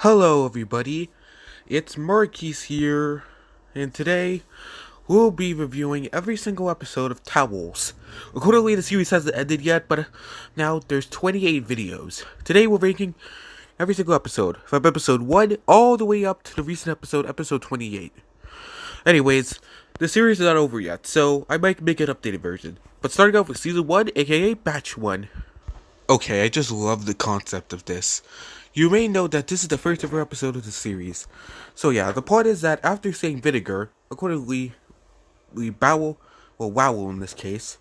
Hello everybody, it's Marquis here, and today we'll be reviewing every single episode of Towelz. Accordingly, the series hasn't ended yet, but now there's 28 videos. Today we're ranking every single episode, from episode 1 all the way up to the recent episode 28. Anyways, the series is not over yet, so I might make an updated version. But starting off with Season 1, aka Batch 1. Okay, I just love the concept of this. You may know that this is the first ever episode of the series. So yeah, the plot is that after saying vinegar, accordingly, Wowell in this case,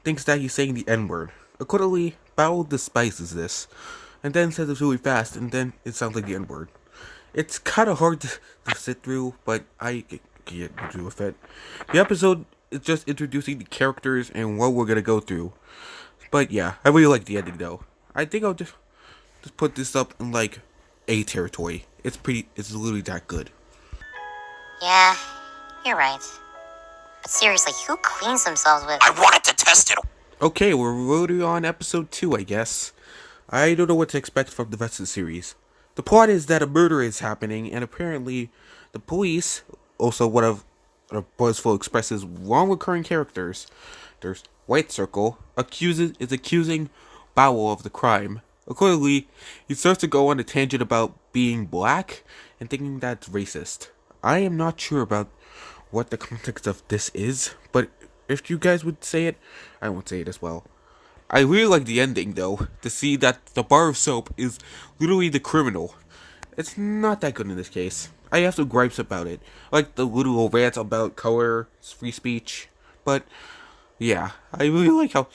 thinks that he's saying the N-word. Accordingly, Bowell despises this, and then says it really fast, and then it sounds like the N-word. It's kind of hard to sit through, but I get into with it. The episode is just introducing the characters and what we're gonna go through. But yeah, I really like the ending though. I think I'll just put this up in like A territory. It's literally that good. Yeah, you're right. But seriously, who cleans themselves with... I wanted to test it. Okay, we're loading on episode 2, I guess. I don't know what to expect from the rest of the series. The plot is that a murder is happening, and apparently the police, also one of Buzzful Express's long recurring characters, there's White Circle, is accusing Bowell of the crime. Accordingly, he starts to go on a tangent about being black and thinking that's racist. I am not sure about what the context of this is, but if you guys would say it, I won't say it as well. I really like the ending though, to see that the bar of soap is literally the criminal. It's not that good in this case. I have some gripes about it, like the little rants about color, free speech, but yeah, I really like how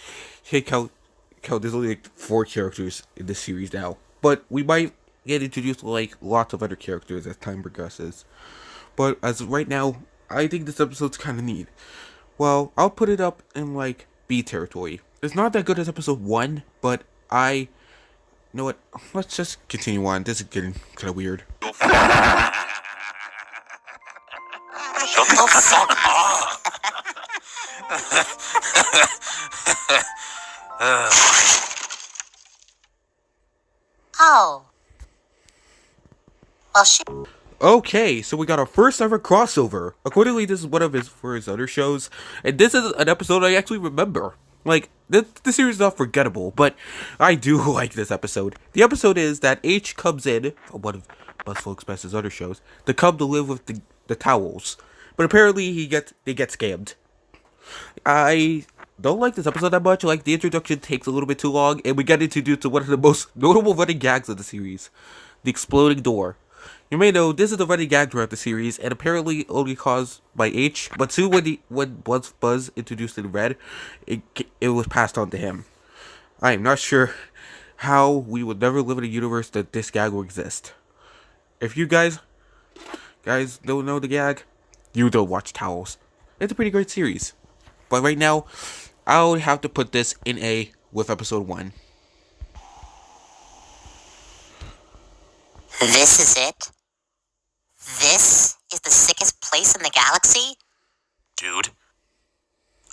there's only like 4 characters in this series now. But we might get introduced to like lots of other characters as time progresses. But as of right now, I think this episode's kind of neat. Well, I'll put it up in like B territory. It's not that good as episode 1, but you know what? Let's just continue on. This is getting kind of weird. Shut the fuck up. Oh. Well, shit. Okay, so we got our first ever crossover. Accordingly, this is one of his other shows, and this is an episode I actually remember. Like, this series is not forgettable, but I do like this episode. The episode is that H comes in, from one of Buzzful Express's other shows, to come to live with the Towelz. But apparently they get scammed. I don't like this episode that much. Like, the introduction takes a little bit too long, and we get introduced to one of the most notable running gags of the series, the exploding door. You may know this is the running gag throughout the series, and apparently only caused by H. But soon, when Buzz introduced in Red, it was passed on to him. I am not sure how we would never live in a universe that this gag will exist. If you guys don't know the gag, you don't watch Towelz. It's a pretty great series, but right now, I'll have to put this in A with episode 1. This is it? This is the sickest place in the galaxy? Dude,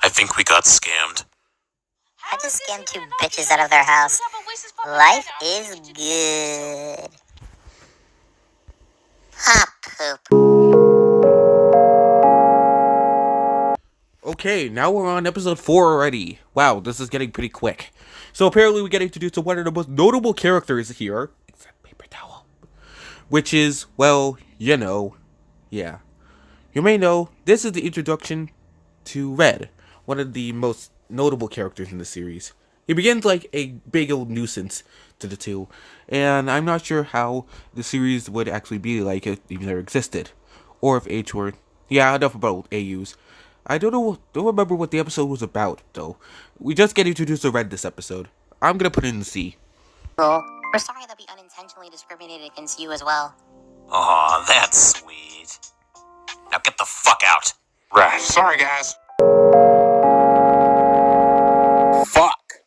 I think we got scammed. I just scammed 2 bitches out of their house. Life is good. Hot poop. Okay, now we're on episode 4 already. Wow, this is getting pretty quick. So apparently we get introduced to one of the most notable characters here, except Paper Towel, which is, well, you know, yeah. You may know, this is the introduction to Red, one of the most notable characters in the series. He begins like a big old nuisance to the two, and I'm not sure how the series would actually be like if it never existed, or if H were. Yeah, enough about AUs. I don't remember what the episode was about, though. We just get introduced to Red this episode. I'm gonna put it in the C. We're sorry that we unintentionally discriminated against you as well. Aw, that's sweet. Now get the fuck out. Right. Sorry, guys. Fuck.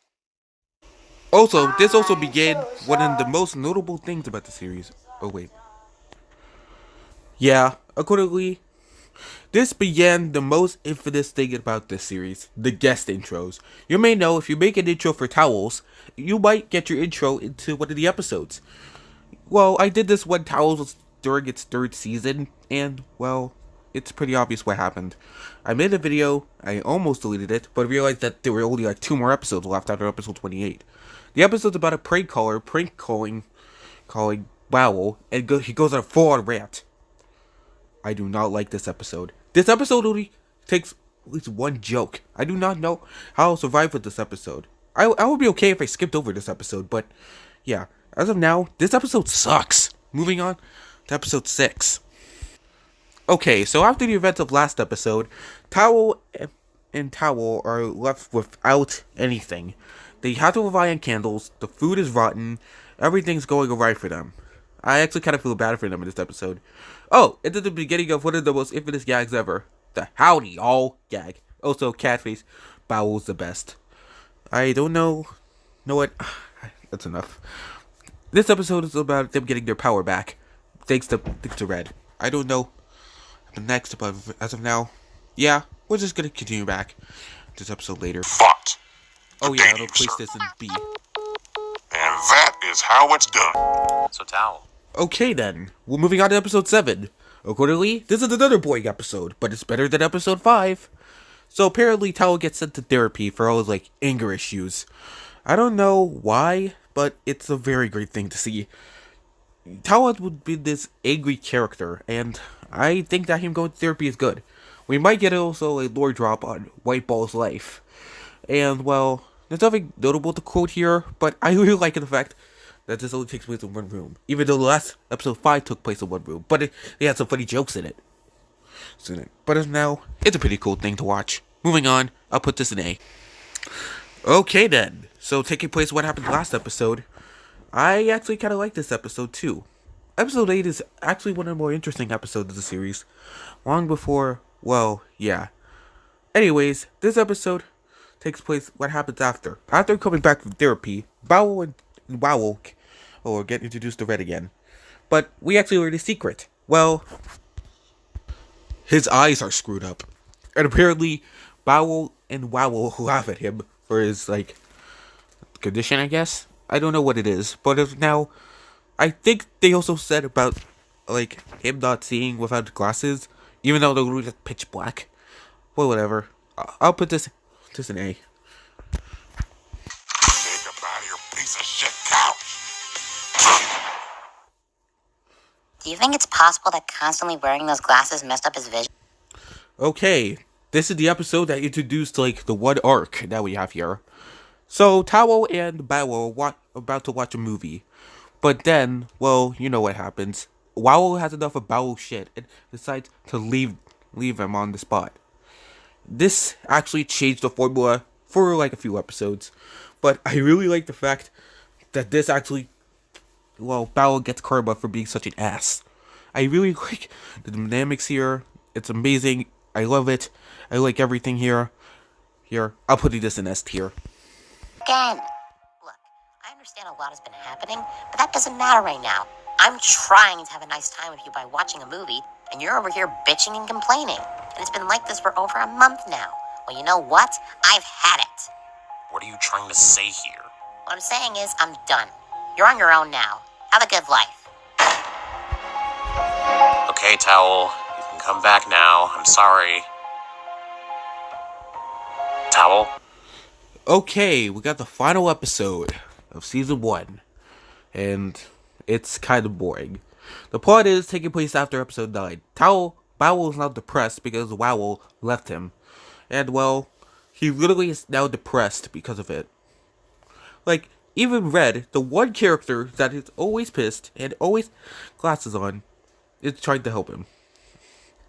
Also, this also began one of the most notable things about the series. Oh, wait. Yeah, accordingly, this began the most infamous thing about this series, the guest intros. You may know if you make an intro for Towelz, you might get your intro into one of the episodes. Well, I did this when Towelz was during its third season, and, well, it's pretty obvious what happened. I made a video, I almost deleted it, but realized that there were only like 2 more episodes left after episode 28. The episode's about a prank caller calling Bowel, and he goes on a full-on rant. I do not like this episode. This episode only takes at least one joke. I do not know how I'll survive with this episode. I would be okay if I skipped over this episode, but yeah. As of now, this episode sucks. Moving on to episode 6. Okay, so after the events of last episode, Towel and Towel are left without anything. They have to rely on candles, the food is rotten, everything's going awry for them. I actually kind of feel bad for them in this episode. Oh, it's at the beginning of one of the most infamous gags ever. The howdy y'all gag. Also, Catface, Bowel's the best. I don't know what? That's enough. This episode is about them getting their power back, thanks to Red. I don't know the next, but as of now, yeah, we're just gonna continue back this episode later. Fought. Oh yeah, I'll place this in B. And that is how it's done. So, Towel. Okay then, we're moving on to episode 7. Accordingly, this is another boring episode, but it's better than episode 5. So apparently, Towel gets sent to therapy for all his anger issues. I don't know why, but it's a very great thing to see. Towel would be this angry character, and I think that him going to therapy is good. We might get also a lore drop on White Ball's life. And, well, there's nothing notable to quote here, but I really like the fact that this only takes place in one room. Even though the last episode 5 took place in one room, but it had some funny jokes in it. But as of now, it's a pretty cool thing to watch. Moving on, I'll put this in A. Okay then, so taking place what happened last episode, I actually kind of like this episode too. Episode 8 is actually one of the more interesting episodes of the series. Long before, well, yeah. Anyways, this episode takes place what happens after. After coming back from therapy, Bowel and Wowel get introduced to Red again. But we actually learn a secret. Well, his eyes are screwed up. And apparently, Bowel and Wowel laugh at him for his, condition, I guess? I don't know what it is. But as now, I think they also said about, him not seeing without glasses. Even though they're really just pitch black. Well, whatever. I'll put this in A. Take up out of your piece of shit couch. Do you think it's possible that constantly wearing those glasses messed up his vision? Okay, this is the episode that introduced, the one arc that we have here. So, Towel and Bowel are about to watch a movie. But then, well, you know what happens. Wowel has enough of Bowel's shit and decides to leave him on the spot. This actually changed the formula for, a few episodes. But I really like the fact that this actually, Bowel gets karma for being such an ass. I really like the dynamics here. It's amazing. I love it. I like everything here. I'll put this in S tier. Again. Look, I understand a lot has been happening, but that doesn't matter right now. I'm trying to have a nice time with you by watching a movie, and you're over here bitching and complaining. And it's been like this for over a month now. Well, you know what? I've had it. What are you trying to say here? What I'm saying is, I'm done. You're on your own now. Have a good life. Okay, Towel. You can come back now. I'm sorry. Towel? Okay, we got the final episode of season 1. And it's kind of boring. The plot is taking place after episode 9. Bowel is now depressed because Wowel left him. And, well, he literally is now depressed because of it. Even Red, the one character that is always pissed and always glasses on, is trying to help him.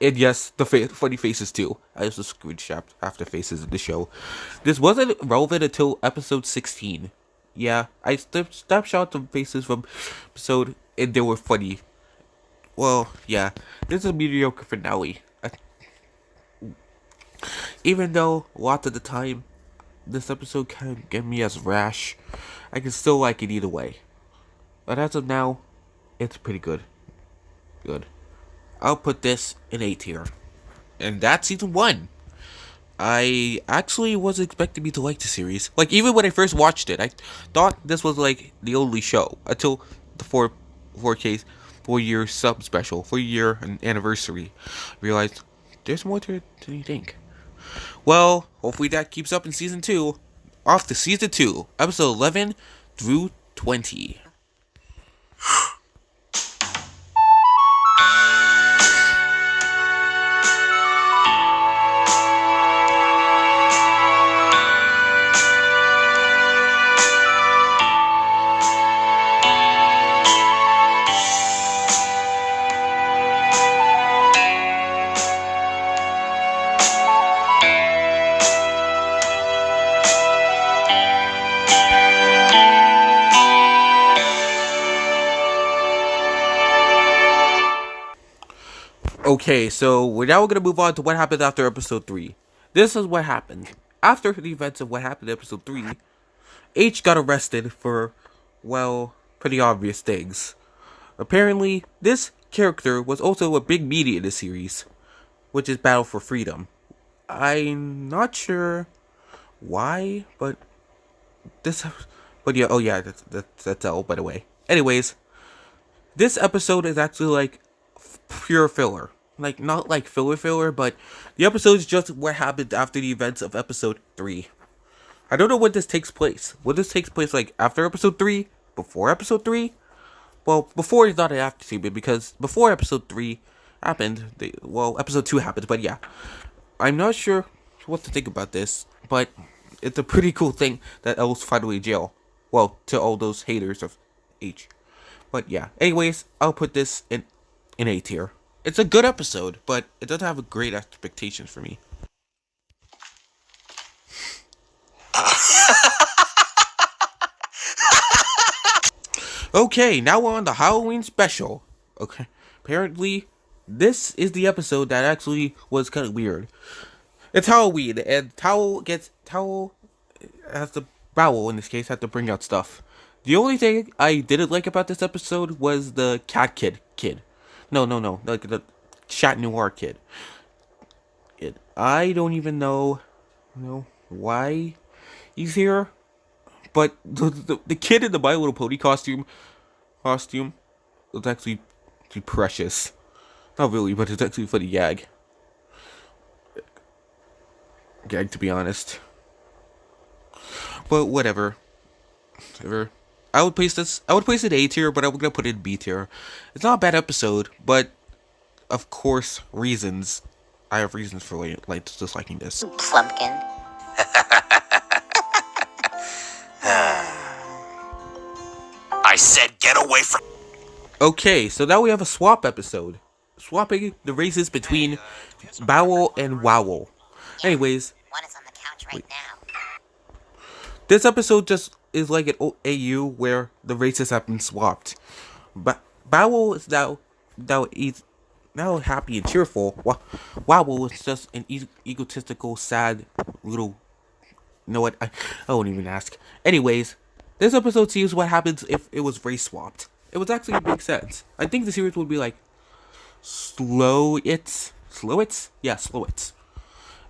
And yes, the funny faces too. I also screenshot after faces in the show. This wasn't relevant until episode 16. Yeah, I snapshot some faces from episode and they were funny. Well, yeah, this is a mediocre finale. Even though lots of the time this episode kind of get me as rash, I can still like it either way. But as of now, it's pretty good. I'll put this in A tier. And that's season 1. I actually wasn't expecting me to like the series. Even when I first watched it, I thought this was the only show. Until the 4 4K 4-year sub special, 4-year anniversary. Realized there's more to it than you think. Well, hopefully that keeps up in season 2. Off to season 2, episode 11 through 20. Okay, so now we're gonna move on to what happened after episode 3. This is what happened. After the events of what happened in episode 3, H got arrested for, well, pretty obvious things. Apparently, this character was also a big media in the series, which is Battle for Freedom. I'm not sure why, but yeah, oh yeah, that's all, by the way. Anyways, this episode is actually like pure filler. Like, not like filler, but the episode is just what happened after the events of episode 3. I don't know when this takes place. When this takes place, like, after episode 3? Before episode 3? Well, before is not an after statement, because before episode 3 happened, episode 2 happened, but yeah. I'm not sure what to think about this, but it's a pretty cool thing that L's finally in jail. Well, to all those haters of H. But yeah, anyways, I'll put this in A tier. It's a good episode, but it doesn't have a great expectations for me. Okay, now we're on the Halloween special. Okay, apparently, this is the episode that actually was kind of weird. It's Halloween, and Towel has to, Bowel in this case, had to bring out stuff. The only thing I didn't like about this episode was the cat kid. No, like the Chat Noir kid. I don't even know, why he's here, but the kid in the My Little Pony costume was actually precious. Not really, but it's actually a funny gag, to be honest. But whatever. I would place it A tier, but I'm gonna put it in B tier. It's not a bad episode, but of course, I have reasons for disliking this. Plumpkin. I said get away from... Okay, so now we have a swap episode. Swapping the races between Bowel and Wowel. Anyways, One is on the couch right now. this episode just is like an AU where the races have been swapped. But Bowel is now happy and cheerful. Wowel is just an egotistical, sad little... You know what? I won't even ask. Anyways, this episode sees what happens if it was race swapped. It was actually make sense. I think the series would be like Slowits? Yeah, Slowits.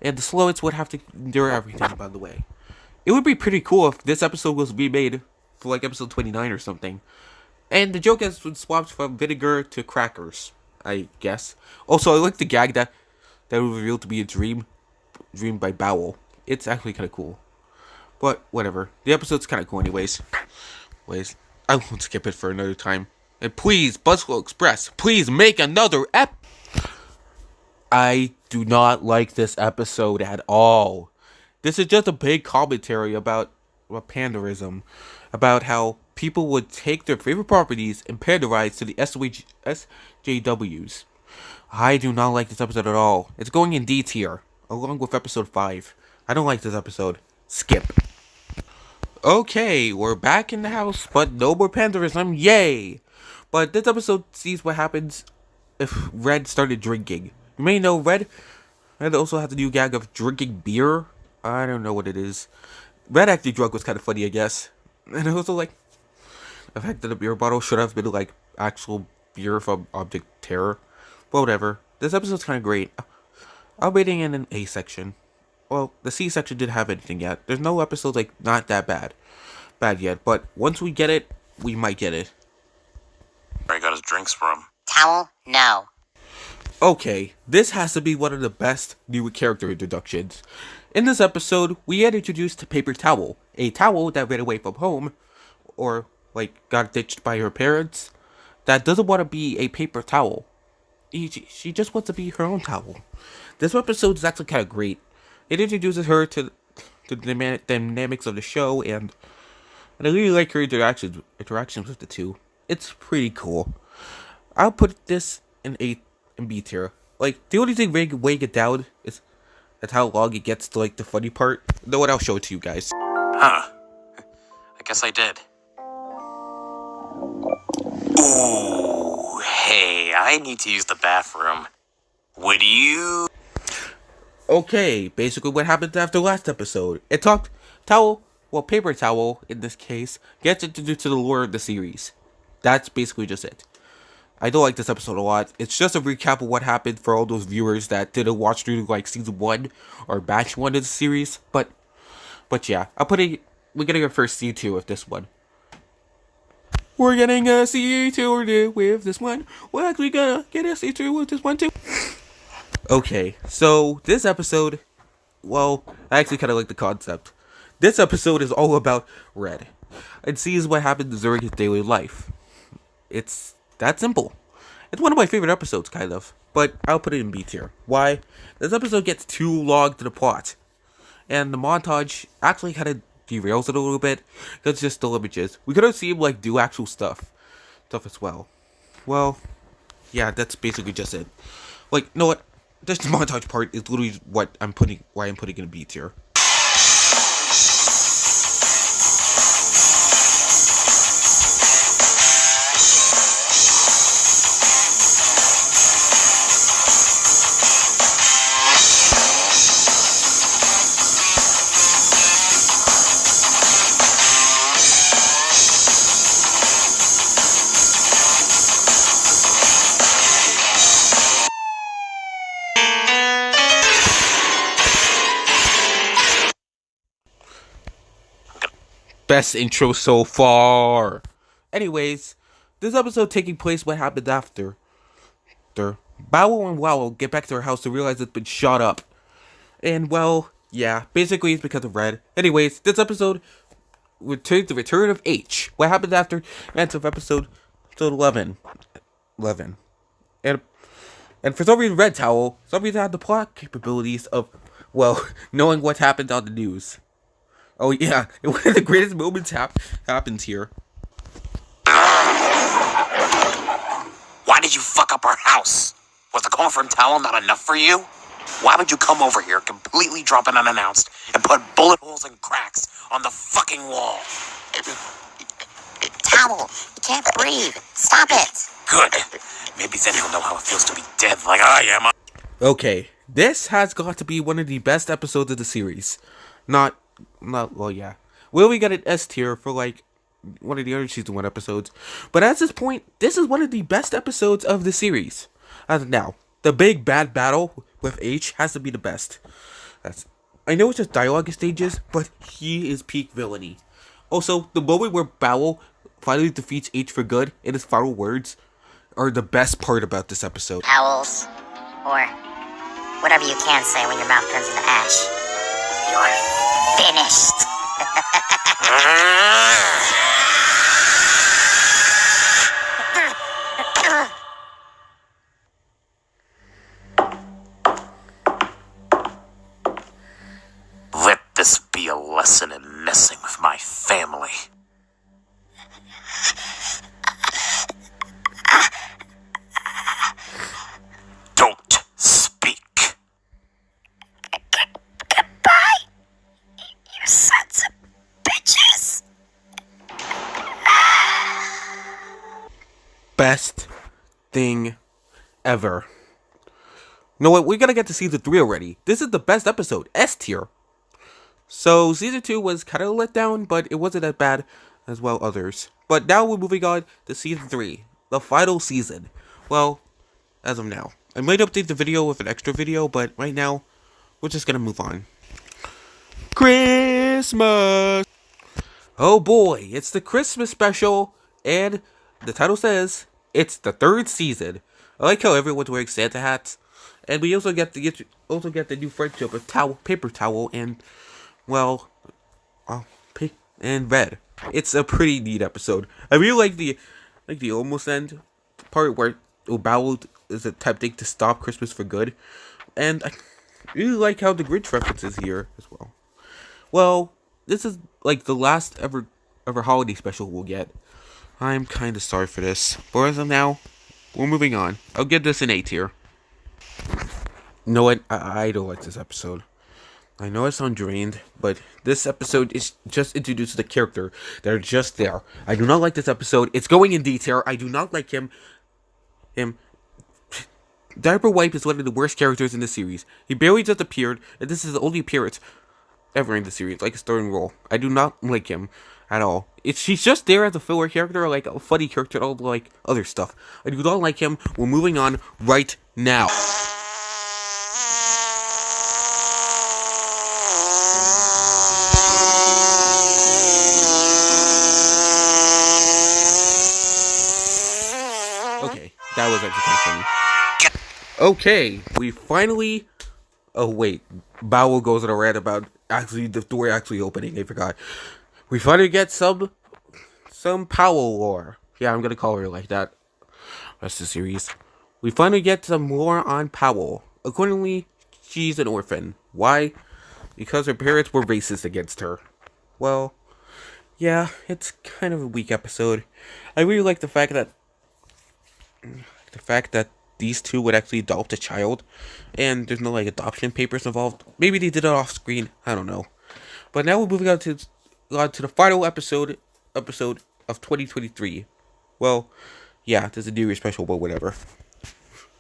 And the Slowits would have to endure everything, by the way. It would be pretty cool if this episode was remade for like episode 29 or something. And the joke has been swapped from vinegar to crackers, I guess. Also, I like the gag that was revealed to be a dream by Bowel. It's actually kind of cool. But whatever. The episode's kind of cool anyways. I won't skip it for another time. And please, Buzzflow Express, please make another I do not like this episode at all. This is just a big commentary about panderism. About how people would take their favorite properties and panderize to the SJWs. I do not like this episode at all. It's going in D tier, along with episode 5. I don't like this episode. Skip. Okay, we're back in the house, but no more panderism. Yay! But this episode sees what happens if Red started drinking. You may know Red also has a new gag of drinking beer. I don't know what it is. Red actually drunk was kind of funny, I guess. And also, like, the fact that the beer bottle should have been, like, actual beer from Object Terror. But whatever. This episode's kind of great. I'm waiting in an A section. Well, the C section didn't have anything yet. There's no episodes, like, not that bad yet. But once we get it, we might get it. drinks from. Towel? No. Okay, this has to be one of the best new character introductions. In this episode, we get introduced to Paper Towel, a towel that ran away from home, or, got ditched by her parents, that doesn't want to be a paper towel. She just wants to be her own towel. This episode is actually kind of great. It introduces her to the dynamics of the show, and I really like her interactions with the two. It's pretty cool. I'll put this in A and B tier. The only thing weighing it down is how long it gets to the funny part. Though what, I'll show it to you guys. Huh. I guess I did. Ooh, hey, I need to use the bathroom. Would you? Okay, basically what happened after last episode. Paper Towel, in this case, gets introduced to the lore of the series. That's basically just it. I don't like this episode a lot. It's just a recap of what happened for all those viewers that didn't watch through season 1 or batch 1 of the series. But yeah, we're getting a first C2 with this one. We're getting a C2 with this one. We're actually gonna get a C2 with this one too. Okay, so this episode, well, I actually kind of like the concept. This episode is all about Red, and sees what happens during his daily life. It's that simple. It's one of my favorite episodes, kind of, but I'll put it in B tier. Why? This episode gets too long to the plot, and the montage actually kind of derails it a little bit, because it's just still images. We could have seen him, do actual stuff as well. Well, yeah, that's basically just it. You know what? This montage part is literally why I'm putting it in B tier. Best intro so far. Anyways, this episode taking place what happened after. Bow and Wow get back to their house to realize it's been shot up. And well, yeah, basically it's because of Red. Anyways, this episode returns the return of H. What happened after end of episode 11. And for some reason Red Towel, had the plot capabilities of, well, knowing what happened on the news. Oh yeah, one of the greatest moments happens here. Why did you fuck up our house? Was the call from Towel not enough for you? Why would you come over here, completely drop it unannounced, and put bullet holes and cracks on the fucking wall? Towel, you can't breathe. Stop it. Good. Maybe then he'll know how it feels to be dead like I am. Okay, this has got to be one of the best episodes of the series. Well, yeah. Will we get an S tier for one of the other season 1 episodes? But at this point, this is one of the best episodes of the series. As of now, the big bad battle with H has to be the best. I know it's just dialogue stages, but he is peak villainy. Also, the moment where Bowel finally defeats H for good in his final words are the best part about this episode. Towels. Or whatever you can say when your mouth turns into ash. You're finished. Let this be a lesson in messing with my family. Don't speak. Goodbye, you sons of bitches. Best thing ever. You know what? We're gonna get to season 3 already. This is the best episode. S tier. So, season 2 was kind of let down, but it wasn't as bad as well others. But now we're moving on to season 3, the final season. Well, as of now. I might update the video with an extra video, but right now, we're just gonna move on. Christmas! Oh boy, it's the Christmas special, and the title says, It's the third season. I like how everyone's wearing Santa hats, and we also get the new friendship of paper towel, and well, uh, and red. It's a pretty neat episode. I really like the almost end part where Obao is attempting to stop Christmas for good, and I really like how the Grinch references here as well. Well, this is like the last ever holiday special we'll get. I'm kind of sorry for this, but as of now, we're moving on. I'll give this an A tier. No, I don't like this episode. I know I sound drained, but this episode is just introduced the character that are just there. I do not like this episode. It's going in detail. I do not like him. Diaper Wipe is one of the worst characters in the series. He barely just appeared, and this is the only appearance ever in the series, like a starring role. I do not like him at all. He's just there as a filler character, like a funny character, all like other stuff. I do not like him. We're moving on right now. Okay, that was actually kind of funny. Okay, we finally. Oh wait, Bowel goes on a rant about actually the door actually opening. I forgot. We finally get some Powell lore. Yeah, I'm gonna call her like that. That's the series. We finally get some lore on Powell. Accordingly, she's an orphan. Why? Because her parents were racist against her. Well, yeah, it's kind of a weak episode. I really like the fact that these two would actually adopt a child, and there's no like adoption papers involved. Maybe they did it off screen. I don't know. But now we're moving on to the final episode of 2023. Well, yeah, there's a New Year's special, but whatever.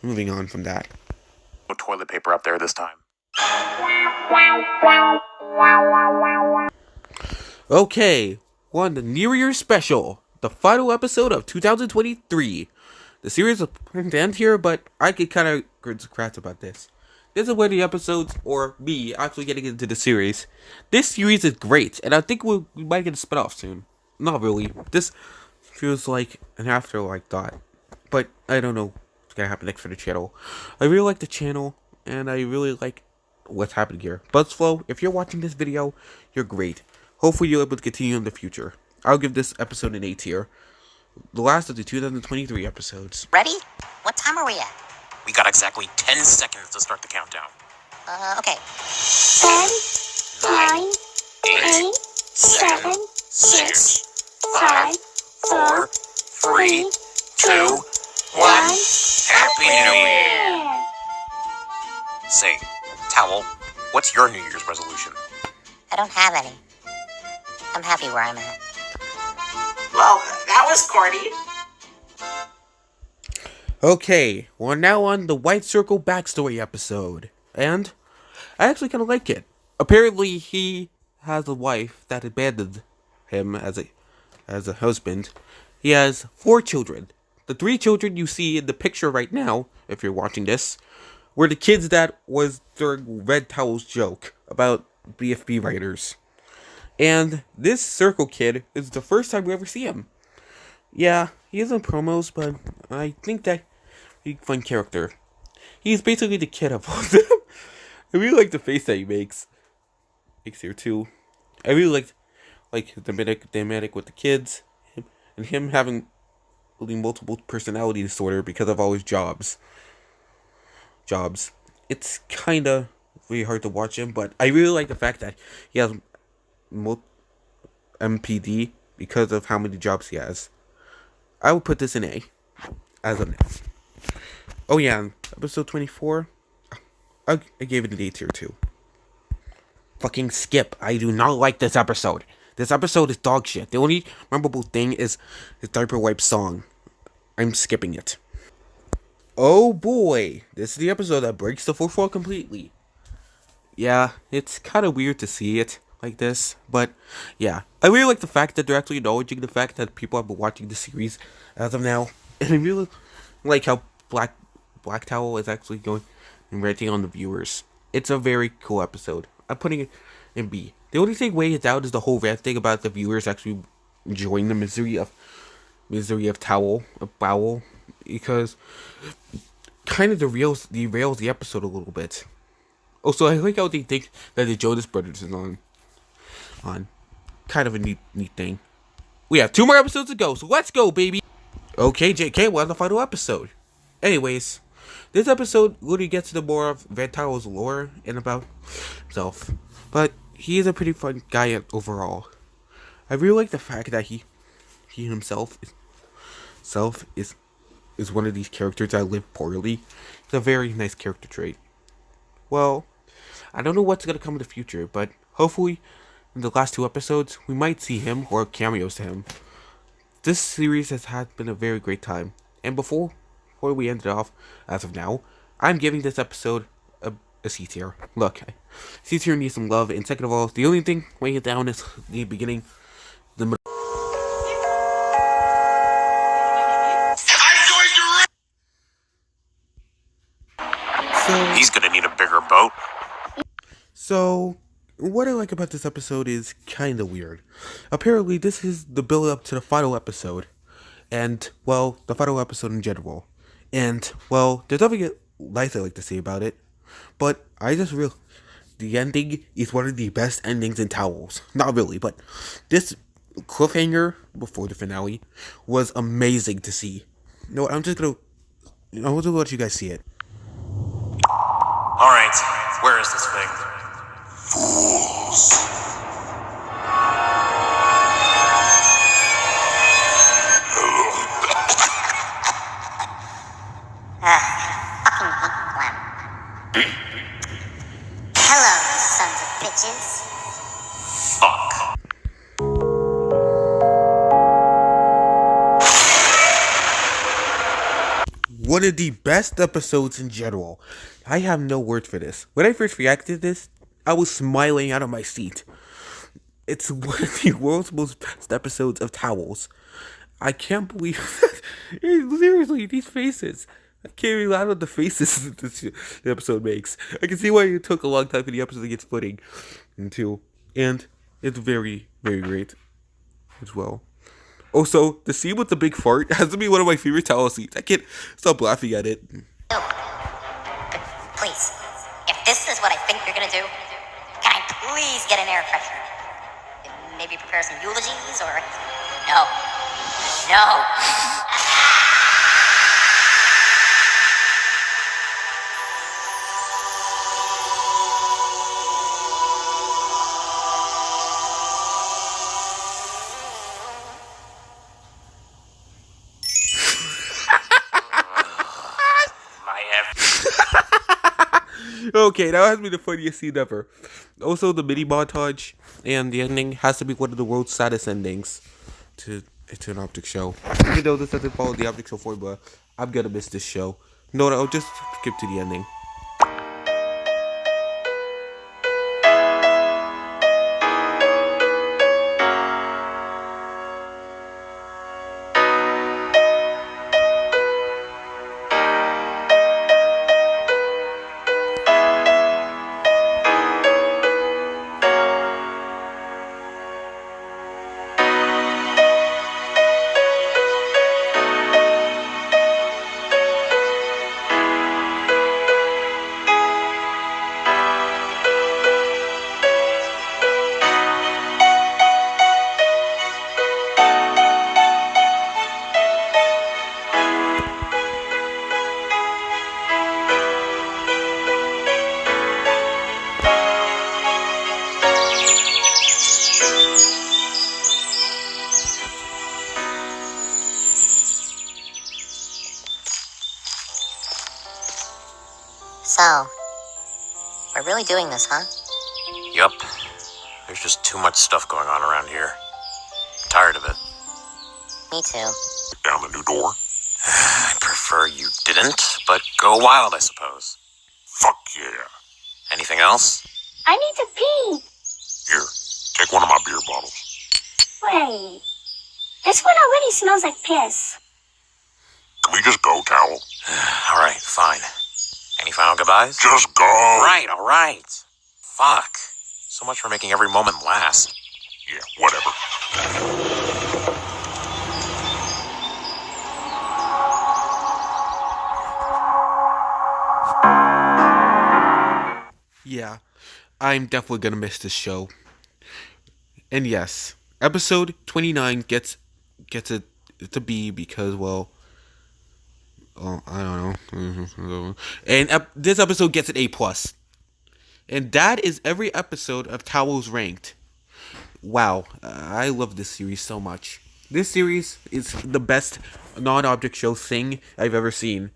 Moving on from that. No toilet paper up there this time. Okay, the New Year's special, the final episode of 2023. The series is planned to end here, but I could kind of grats about this. This is where the episodes, or me, actually getting into the series. This series is great, and I think we might get a spin-off soon. Not really. This feels like an afterlife thought. But I don't know what's gonna happen next for the channel. I really like the channel, and I really like what's happening here. Buzzflow, if you're watching this video, you're great. Hopefully you're able to continue in the future. I'll give this episode an A tier. The last of the 2023 episodes. Ready? What time are we at? We got exactly 10 seconds to start the countdown. Okay. 10, 9, 9, 8, 8, 7, 7, 6, 5, 4, 3, 2, 1. Happy New Year! Say, Towel, what's your New Year's resolution? I don't have any. I'm happy where I'm at. Well, that was corny. Okay, we're now on the White Circle backstory episode, and I actually kind of like it. Apparently, he has a wife that abandoned him as a husband. He has 4 children. The 3 children you see in the picture right now, if you're watching this, were the kids that was during Red Towel's joke about BFB writers. And this Circle kid is the first time we ever see him. Yeah, he is in promos, but I think that he's a fun character. He's basically the kid of all of them. I really like the face that he makes here too. I really like the dynamic with the kids, and him having really multiple personality disorder because of all his jobs. It's kind of really hard to watch him, but I really like the fact that he has MPD because of how many jobs he has. I will put this in A, as of now. Oh yeah, episode 24, I gave it an A tier too. Fucking skip. I do not like this episode. This episode is dog shit. The only memorable thing is his Diaper Wipe song. I'm skipping it. Oh boy, this is the episode that breaks the fourth wall completely. Yeah, it's kind of weird to see it like this, but yeah. I really like the fact that they're actually acknowledging the fact that people have been watching the series as of now. And I really like how Black Towel is actually going and ranting on the viewers. It's a very cool episode. I'm putting it in B. The only thing weighing it down is the whole rant thing about the viewers actually enjoying the misery of Bowel. because kind of derails the episode a little bit. Also, I like how they think that the Jonas Brothers is on. Kind of a neat thing. We have 2 more episodes to go, so let's go, baby. Okay, JK, we're on the final episode. Anyways, this episode really gets to the more of Van Towel's lore and about himself, but he is a pretty fun guy overall. I really like the fact that he himself is one of these characters that live poorly. It's a very nice character trait. Well, I don't know what's gonna come in the future, but hopefully in the last 2 episodes we might see him or cameos to him. This series has been a very great time, and before we end it off, as of now, I'm giving this episode a C tier. Look, C tier needs some love, and second of all, the only thing weighing it down is the beginning, the middle. He's gonna need a bigger boat. So, what I like about this episode is kinda weird. Apparently, this is the build-up to the final episode. And, well, the final episode in general. And, well, there's nothing nice I like to say about it. But I just realized the ending is one of the best endings in Towelz. Not really, but this cliffhanger before the finale was amazing to see. You know what, I'm just gonna let you guys see it. Alright, where is this thing? Fools. Fucking hate clown. Hello, sons of bitches. Fuck. One of the best episodes in general. I have no words for this. When I first reacted to this, I was smiling out of my seat. It's one of the world's most best episodes of Towelz. I can't believe that. Seriously, these faces. I can't even laugh at the faces the episode makes. I can see why it took a long time for the episode to get footing into. And it's very, very great as well. Also, the scene with the big fart has to be one of my favorite Towelz scenes. I can't stop laughing at it. No. But please, if this is what I think you're gonna do, can I please get an air freshener? Maybe prepare some eulogies or... No. No. Okay, that has to be the funniest scene ever. Also, the mini montage and the ending has to be one of the world's saddest endings to an optic show. Even though this doesn't follow the optic show formula, I'm gonna miss this show. No, I'll just skip to the ending. So, we're really doing this, huh? Yup. There's just too much stuff going on around here. I'm tired of it. Me too. Down the new door. I prefer you didn't, but go wild, I suppose. Fuck yeah. Anything else? I need to pee. Here, take one of my beer bottles. Wait. This one already smells like piss. Can we just go, Towel? Alright, fine. Any final goodbyes? Just go. Alright. Fuck. So much for making every moment last. Yeah, whatever. Yeah, I'm definitely gonna miss this show. And yes, episode 29 gets a B because, well, oh, I don't know. And this episode gets an A plus. And that is every episode of Towelz Ranked. Wow, I love this series so much. This series is the best non-object show thing I've ever seen,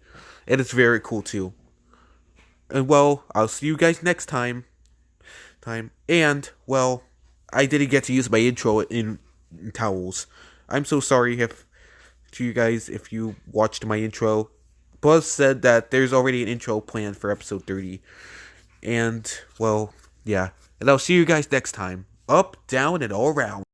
and it's very cool too. And well, I'll see you guys next time. And well, I didn't get to use my intro in Towels. I'm so sorry if to you guys if you watched my intro. Buzz said that there's already an intro planned for episode 30. And well, yeah. And I'll see you guys next time. Up, down, and all around.